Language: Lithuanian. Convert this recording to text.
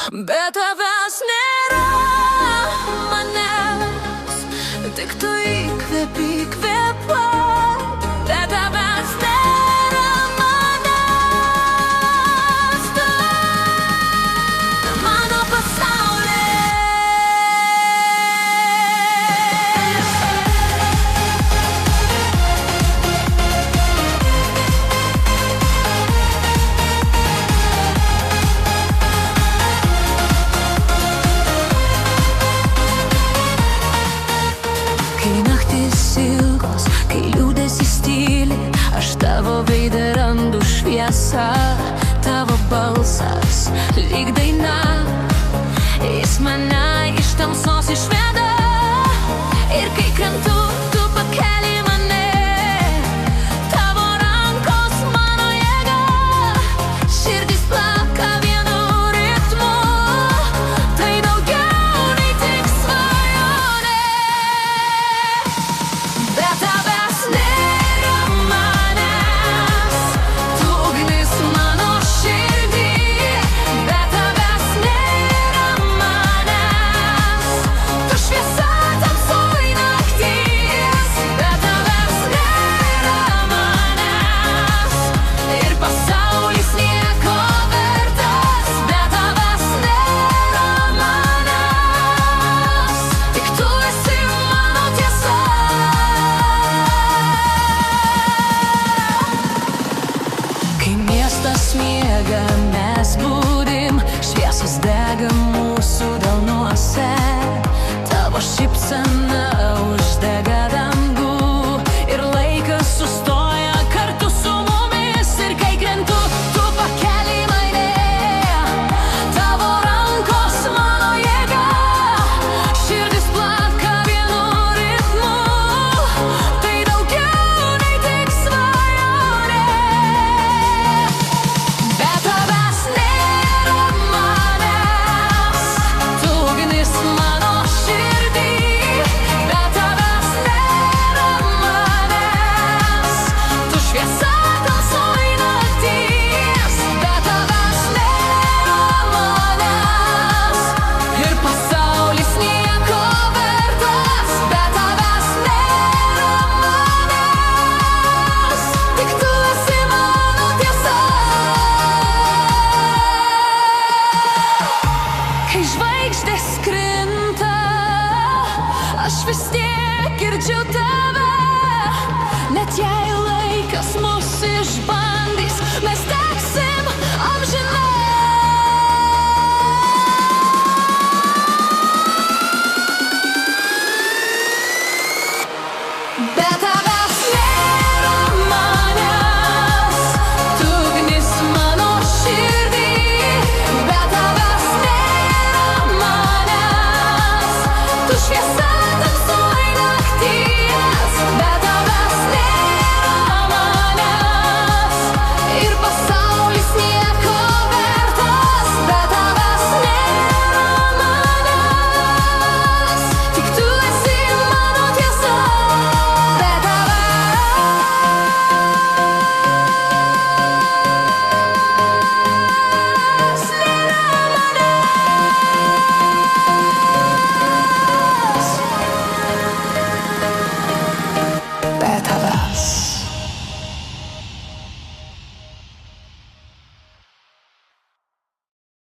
Be tavęs nėra manęs, tik tu įkvepi, įkvepuok. Be tavęs nėra manęs, tu mano ilgos, kai liūdesys tyli, aš tavo veidą randu šviesą. Tavo balsas lyg daina, jis mane iš tamsos išveda. Ir kai krentu, tu pakeli mane, tavo rankos mano jėga. Širdis plaka vienu ritmu, tai daugiau nei tik svajonė. Be tavęs nėra manęs, tu ugnis mano širdį. Be tavęs nėra manęs, tu šviesa tamsoj nakties. Be tavęs nėra manęs ir pasaulis nieko vertas. Be tavęs nėra manęs, tik tu esi mano tiesa. Kai miestas miega, mes būdim, šviesos dega mūsų delnuose. Tavo šypsena uždega dangų ir laikas sustoja kartu su mumis. Ir kai krentu, tu pakeli mane, tavo rankos mano jėga. Širdis plaka vienu ritmu, tai daugiau nei tik svajonė. Be tavęs nėra manęs, tu ugnis mano širdį. Be tavęs nėra manęs, tu šviesa tamsoj nakties. Be tavęs nėra manęs ir pasaulis nieko vertas. Be tavęs nėra manęs, tik tu esi mano tiesa. Kai žvaigždės krinta, aš vis tiek girdžiu tave.